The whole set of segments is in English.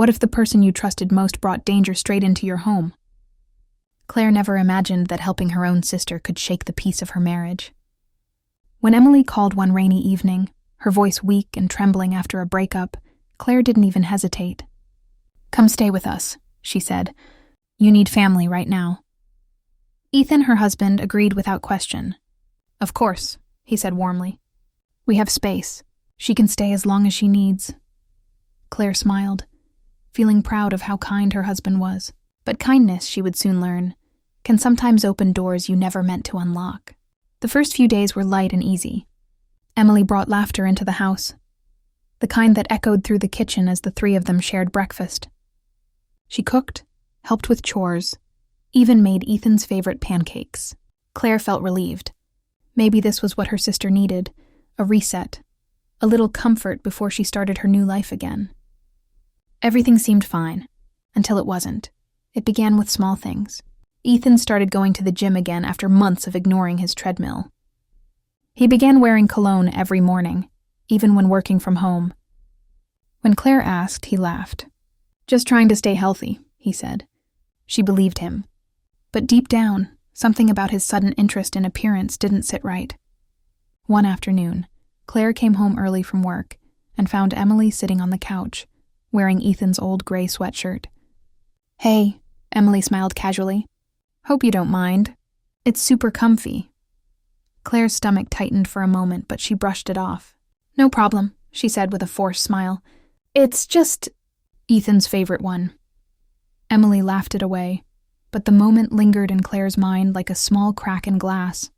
What if the person you trusted most brought danger straight into your home? Claire never imagined that helping her own sister could shake the peace of her marriage. When Emily called one rainy evening, her voice weak and trembling after a breakup, Claire didn't even hesitate. "Come stay with us," she said. "You need family right now." Ethan, her husband, agreed without question. "Of course," he said warmly. "We have space. She can stay as long as she needs." Claire smiled, feeling proud of how kind her husband was. But kindness, she would soon learn, can sometimes open doors you never meant to unlock. The first few days were light and easy. Emily brought laughter into the house, the kind that echoed through the kitchen as the three of them shared breakfast. She cooked, helped with chores, even made Ethan's favorite pancakes. Claire felt relieved. Maybe this was what her sister needed, a reset, a little comfort before she started her new life again. Everything seemed fine, until it wasn't. It began with small things. Ethan started going to the gym again after months of ignoring his treadmill. He began wearing cologne every morning, even when working from home. When Claire asked, he laughed. "Just trying to stay healthy," he said. She believed him. But deep down, something about his sudden interest in appearance didn't sit right. One afternoon, Claire came home early from work and found Emily sitting on the couch, wearing Ethan's old gray sweatshirt. "Hey," Emily smiled casually. "Hope you don't mind. It's super comfy." Claire's stomach tightened for a moment, but she brushed it off. "No problem," she said with a forced smile. "It's just Ethan's favorite one." Emily laughed it away, but the moment lingered in Claire's mind like a small crack in glass,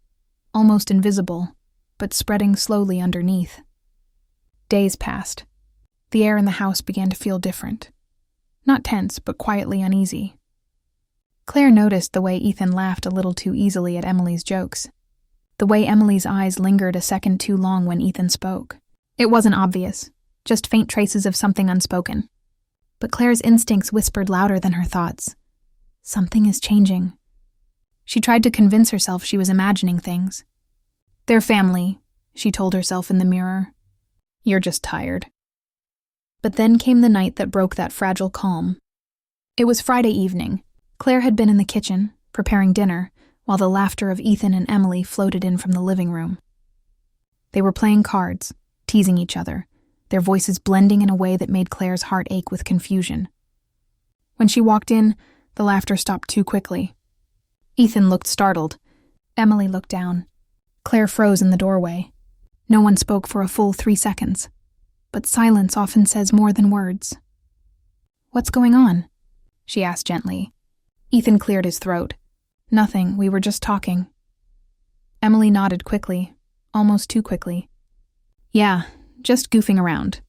almost invisible, but spreading slowly underneath. Days passed. The air in the house began to feel different. Not tense, but quietly uneasy. Claire noticed the way Ethan laughed a little too easily at Emily's jokes. The way Emily's eyes lingered a second too long when Ethan spoke. It wasn't obvious, just faint traces of something unspoken. But Claire's instincts whispered louder than her thoughts. Something is changing. She tried to convince herself she was imagining things. "They're family," she told herself in the mirror. "You're just tired." But then came the night that broke that fragile calm. It was Friday evening. Claire had been in the kitchen, preparing dinner, while the laughter of Ethan and Emily floated in from the living room. They were playing cards, teasing each other, their voices blending in a way that made Claire's heart ache with confusion. When she walked in, the laughter stopped too quickly. Ethan looked startled. Emily looked down. Claire froze in the doorway. No one spoke for a full 3 seconds. But silence often says more than words. "What's going on?" she asked gently. Ethan cleared his throat. "Nothing, we were just talking." Emily nodded quickly, almost too quickly. "Yeah, just goofing around."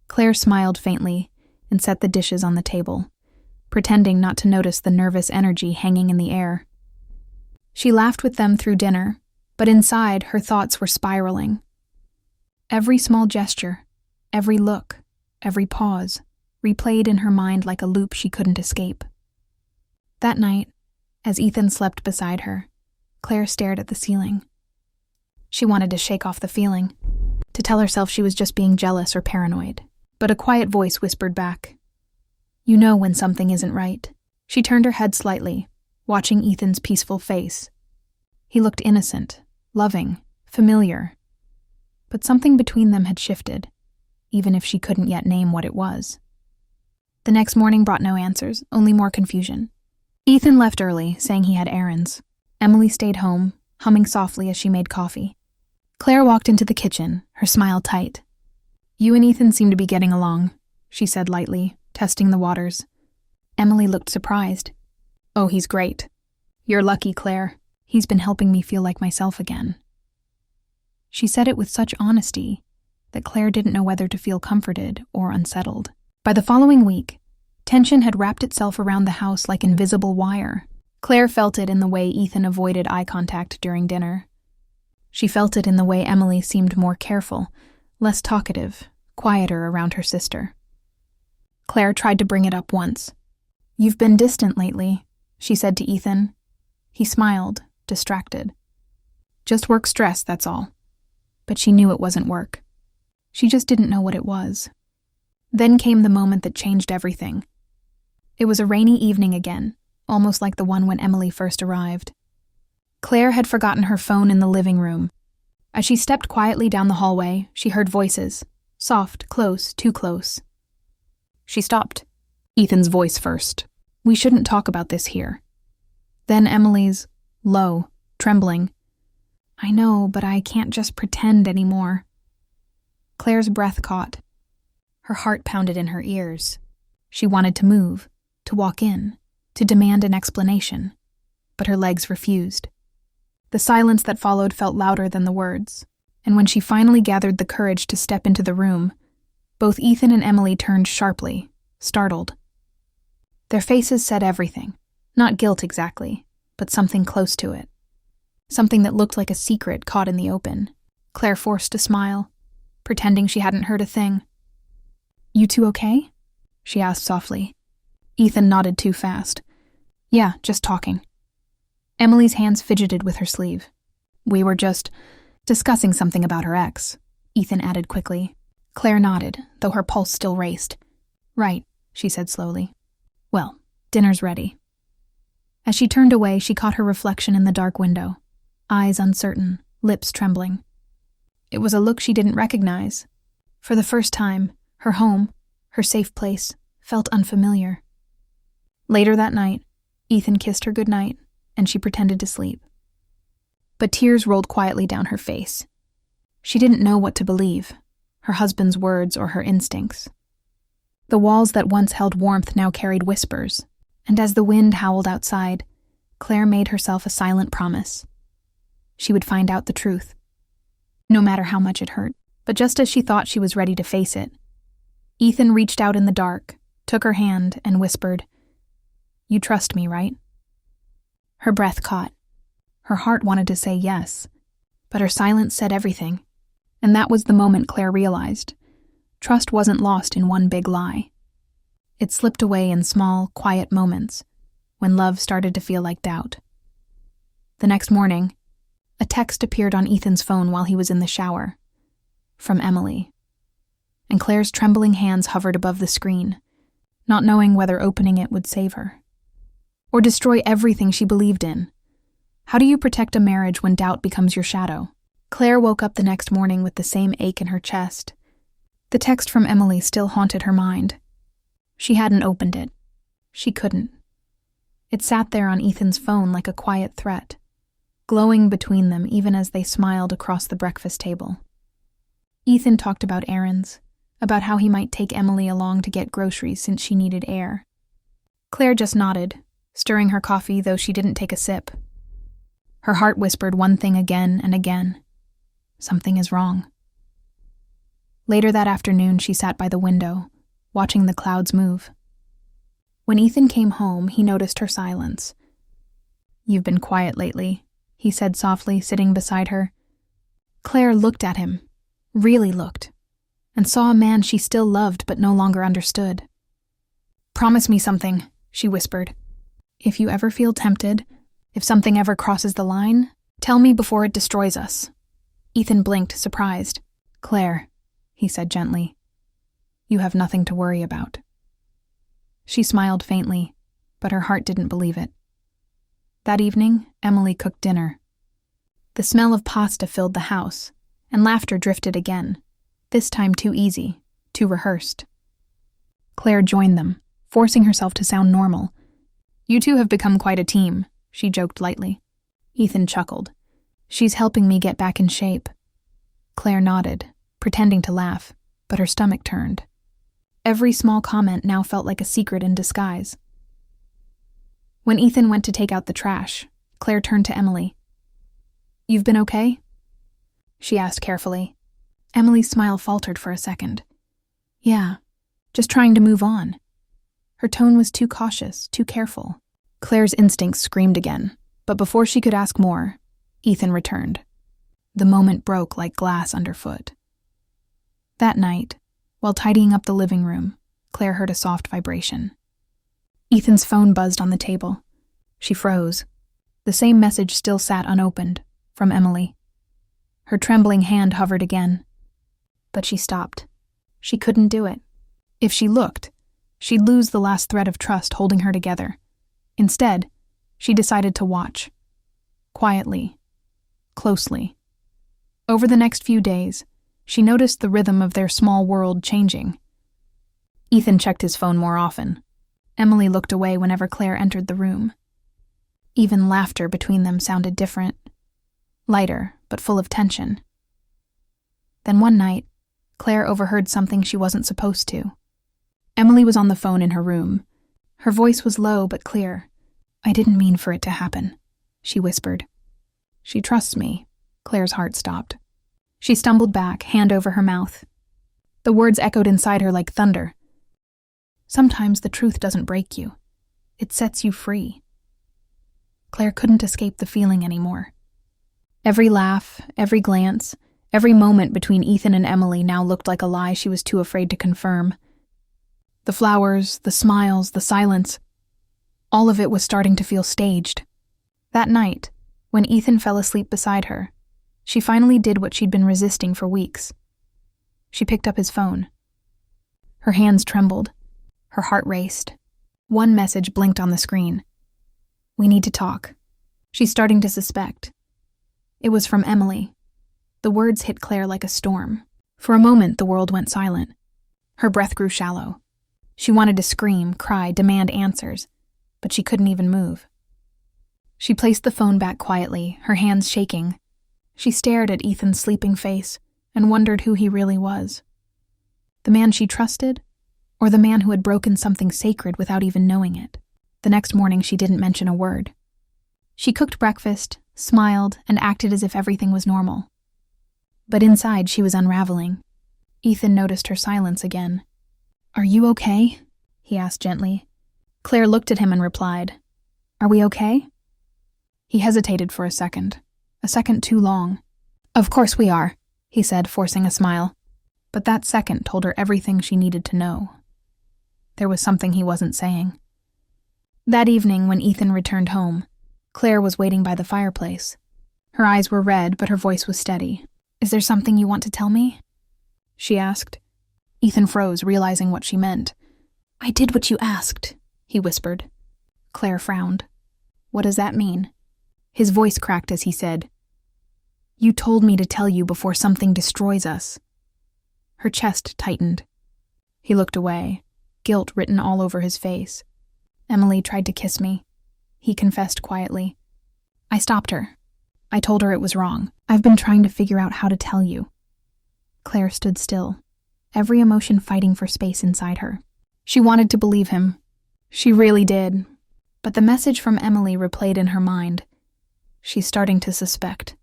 Claire smiled faintly and set the dishes on the table, pretending not to notice the nervous energy hanging in the air. She laughed with them through dinner, but inside her thoughts were spiraling. Every small gesture, every look, every pause, replayed in her mind like a loop she couldn't escape. That night, as Ethan slept beside her, Claire stared at the ceiling. She wanted to shake off the feeling, to tell herself she was just being jealous or paranoid. But a quiet voice whispered back, "You know when something isn't right." She turned her head slightly, watching Ethan's peaceful face. He looked innocent, loving, familiar. But something between them had shifted, even if she couldn't yet name what it was. The next morning brought no answers, only more confusion. Ethan left early, saying he had errands. Emily stayed home, humming softly as she made coffee. Claire walked into the kitchen, her smile tight. "You and Ethan seem to be getting along," she said lightly, testing the waters. Emily looked surprised. "Oh, he's great. You're lucky, Claire. He's been helping me feel like myself again." She said it with such honesty that Claire didn't know whether to feel comforted or unsettled. By the following week, tension had wrapped itself around the house like invisible wire. Claire felt it in the way Ethan avoided eye contact during dinner. She felt it in the way Emily seemed more careful, less talkative, quieter around her sister. Claire tried to bring it up once. "You've been distant lately," she said to Ethan. He smiled, distracted. "Just work stress, that's all." But she knew it wasn't work. She just didn't know what it was. Then came the moment that changed everything. It was a rainy evening again, almost like the one when Emily first arrived. Claire had forgotten her phone in the living room. As she stepped quietly down the hallway, she heard voices. Soft, close, too close. She stopped. Ethan's voice first. "We shouldn't talk about this here." Then Emily's, low, trembling. "I know, but I can't just pretend anymore." Claire's breath caught. Her heart pounded in her ears. She wanted to move, to walk in, to demand an explanation, but her legs refused. The silence that followed felt louder than the words, and when she finally gathered the courage to step into the room, both Ethan and Emily turned sharply, startled. Their faces said everything. Not guilt exactly, but something close to it. Something that looked like a secret caught in the open. Claire forced a smile, pretending she hadn't heard a thing. "You two okay?" she asked softly. Ethan nodded too fast. "Yeah, just talking." Emily's hands fidgeted with her sleeve. "We were just discussing something about her ex," Ethan added quickly. Claire nodded, though her pulse still raced. "Right," she said slowly. "Well, dinner's ready." As she turned away, she caught her reflection in the dark window, eyes uncertain, lips trembling. It was a look she didn't recognize. For the first time, her home, her safe place, felt unfamiliar. Later that night, Ethan kissed her goodnight, and she pretended to sleep. But tears rolled quietly down her face. She didn't know what to believe, her husband's words or her instincts. The walls that once held warmth now carried whispers, and as the wind howled outside, Claire made herself a silent promise. She would find out the truth, no matter how much it hurt. But just as she thought she was ready to face it, Ethan reached out in the dark, took her hand, and whispered, "You trust me, right?" Her breath caught. Her heart wanted to say yes, but her silence said everything, and that was the moment Claire realized. Trust wasn't lost in one big lie. It slipped away in small, quiet moments, when love started to feel like doubt. The next morning, a text appeared on Ethan's phone while he was in the shower. From Emily. And Claire's trembling hands hovered above the screen, not knowing whether opening it would save her. Or destroy everything she believed in. How do you protect a marriage when doubt becomes your shadow? Claire woke up the next morning with the same ache in her chest. The text from Emily still haunted her mind. She hadn't opened it. She couldn't. It sat there on Ethan's phone like a quiet threat, glowing between them even as they smiled across the breakfast table. Ethan talked about errands, about how he might take Emily along to get groceries since she needed air. Claire just nodded, stirring her coffee though she didn't take a sip. Her heart whispered one thing again and again. Something is wrong. Later that afternoon, she sat by the window, watching the clouds move. When Ethan came home, he noticed her silence. "You've been quiet lately," he said softly, sitting beside her. Claire looked at him, really looked, and saw a man she still loved but no longer understood. "Promise me something," she whispered. "If you ever feel tempted, if something ever crosses the line, tell me before it destroys us." Ethan blinked, surprised. "Claire," he said gently, "you have nothing to worry about." She smiled faintly, but her heart didn't believe it. That evening, Emily cooked dinner. The smell of pasta filled the house, and laughter drifted again, this time too easy, too rehearsed. Claire joined them, forcing herself to sound normal. "You two have become quite a team," she joked lightly. Ethan chuckled. "She's helping me get back in shape." Claire nodded, pretending to laugh, but her stomach turned. Every small comment now felt like a secret in disguise. When Ethan went to take out the trash, Claire turned to Emily. "You've been okay?" she asked carefully. Emily's smile faltered for a second. "Yeah, just trying to move on." Her tone was too cautious, too careful. Claire's instincts screamed again, but before she could ask more, Ethan returned. The moment broke like glass underfoot. That night, while tidying up the living room, Claire heard a soft vibration. Ethan's phone buzzed on the table. She froze. The same message still sat unopened, from Emily. Her trembling hand hovered again. But she stopped. She couldn't do it. If she looked, she'd lose the last thread of trust holding her together. Instead, she decided to watch. Quietly. Closely. Over the next few days, she noticed the rhythm of their small world changing. Ethan checked his phone more often. Emily looked away whenever Claire entered the room. Even laughter between them sounded different. Lighter, but full of tension. Then one night, Claire overheard something she wasn't supposed to. Emily was on the phone in her room. Her voice was low but clear. "I didn't mean for it to happen," she whispered. "She trusts me." Claire's heart stopped. She stumbled back, hand over her mouth. The words echoed inside her like thunder. "Sometimes the truth doesn't break you. It sets you free." Claire couldn't escape the feeling anymore. Every laugh, every glance, every moment between Ethan and Emily now looked like a lie she was too afraid to confirm. The flowers, the smiles, the silence, all of it was starting to feel staged. That night, when Ethan fell asleep beside her, she finally did what she'd been resisting for weeks. She picked up his phone. Her hands trembled. Her heart raced. One message blinked on the screen. "We need to talk." She's starting to suspect. It was from Emily. The words hit Claire like a storm. For a moment, the world went silent. Her breath grew shallow. She wanted to scream, cry, demand answers, but she couldn't even move. She placed the phone back quietly, her hands shaking. She stared at Ethan's sleeping face and wondered who he really was. The man she trusted, or the man who had broken something sacred without even knowing it. The next morning, she didn't mention a word. She cooked breakfast, smiled, and acted as if everything was normal. But inside, she was unraveling. Ethan noticed her silence again. "Are you okay?" he asked gently. Claire looked at him and replied, "Are we okay?" He hesitated for a second too long. "Of course we are," he said, forcing a smile. But that second told her everything she needed to know. There was something he wasn't saying. That evening, when Ethan returned home, Claire was waiting by the fireplace. Her eyes were red, but her voice was steady. "Is there something you want to tell me?" she asked. Ethan froze, realizing what she meant. "I did what you asked," he whispered. Claire frowned. "What does that mean?" His voice cracked as he said, "You told me to tell you before something destroys us." Her chest tightened. He looked away, guilt written all over his face. "Emily tried to kiss me," he confessed quietly. "I stopped her. I told her it was wrong. I've been trying to figure out how to tell you." Claire stood still, every emotion fighting for space inside her. She wanted to believe him. She really did. But the message from Emily replayed in her mind. She's starting to suspect.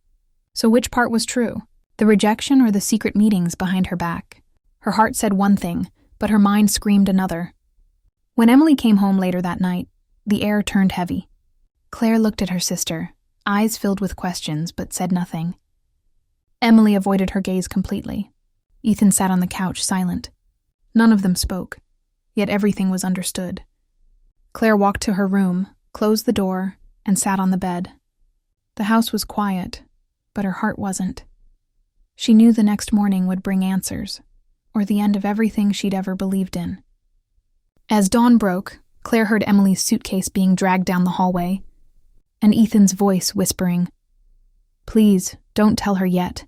So which part was true? The rejection or the secret meetings behind her back? Her heart said one thing, but her mind screamed another. When Emily came home later that night, the air turned heavy. Claire looked at her sister, eyes filled with questions, but said nothing. Emily avoided her gaze completely. Ethan sat on the couch, silent. None of them spoke, yet everything was understood. Claire walked to her room, closed the door, and sat on the bed. The house was quiet, but her heart wasn't. She knew the next morning would bring answers, or the end of everything she'd ever believed in. As dawn broke, Claire heard Emily's suitcase being dragged down the hallway, and Ethan's voice whispering, "Please, don't tell her yet."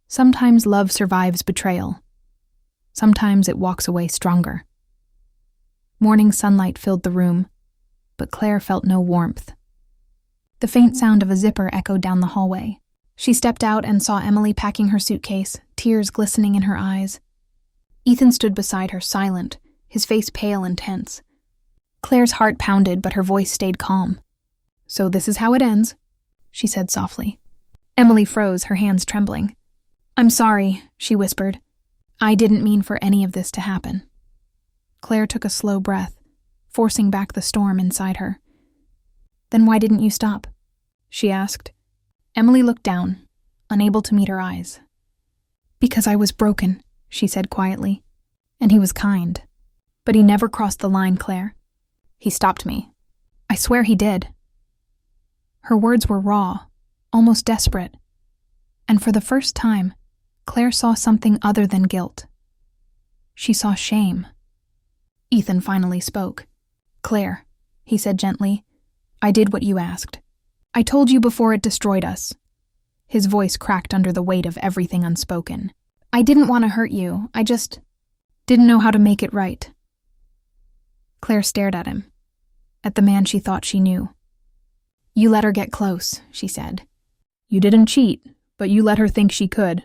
Sometimes love survives betrayal. Sometimes it walks away stronger. Morning sunlight filled the room, but Claire felt no warmth. The faint sound of a zipper echoed down the hallway. She stepped out and saw Emily packing her suitcase, tears glistening in her eyes. Ethan stood beside her, silent, his face pale and tense. Claire's heart pounded, but her voice stayed calm. "So this is how it ends," she said softly. Emily froze, her hands trembling. "I'm sorry," she whispered. "I didn't mean for any of this to happen." Claire took a slow breath, forcing back the storm inside her. "Then why didn't you stop?" she asked. Emily looked down, unable to meet her eyes. "Because I was broken," she said quietly. "And he was kind. But he never crossed the line, Claire. He stopped me. I swear he did." Her words were raw, almost desperate. And for the first time, Claire saw something other than guilt. She saw shame. Ethan finally spoke. "Claire," he said gently, "I did what you asked. I told you before it destroyed us." His voice cracked under the weight of everything unspoken. "I didn't want to hurt you. I just didn't know how to make it right." Claire stared at him, at the man she thought she knew. "You let her get close," she said. "You didn't cheat, but you let her think she could."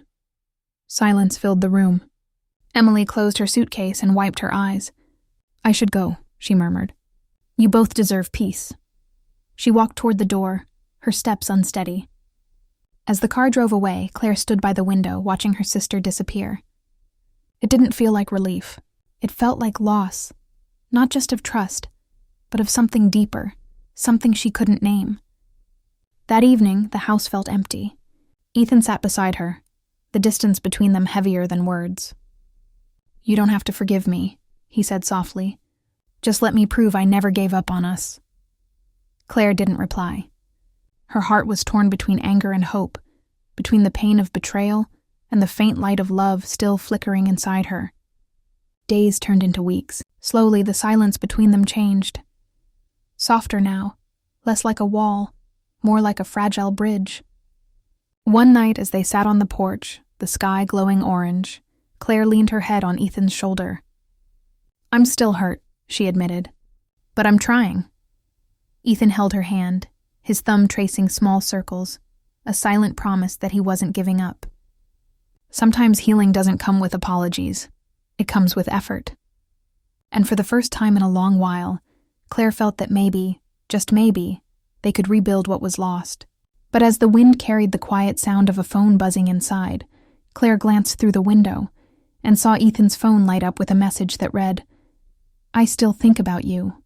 Silence filled the room. Emily closed her suitcase and wiped her eyes. "I should go," she murmured. "You both deserve peace." She walked toward the door, her steps unsteady. As the car drove away, Claire stood by the window, watching her sister disappear. It didn't feel like relief. It felt like loss, not just of trust, but of something deeper, something she couldn't name. That evening, the house felt empty. Ethan sat beside her, the distance between them heavier than words. "You don't have to forgive me," he said softly. "Just let me prove I never gave up on us." Claire didn't reply. Her heart was torn between anger and hope, between the pain of betrayal and the faint light of love still flickering inside her. Days turned into weeks. Slowly, the silence between them changed. Softer now, less like a wall, more like a fragile bridge. One night, as they sat on the porch, the sky glowing orange, Claire leaned her head on Ethan's shoulder. "I'm still hurt," she admitted, "but I'm trying." Ethan held her hand, his thumb tracing small circles, a silent promise that he wasn't giving up. Sometimes healing doesn't come with apologies. It comes with effort. And for the first time in a long while, Claire felt that maybe, just maybe, they could rebuild what was lost. But as the wind carried the quiet sound of a phone buzzing inside, Claire glanced through the window and saw Ethan's phone light up with a message that read, "I still think about you.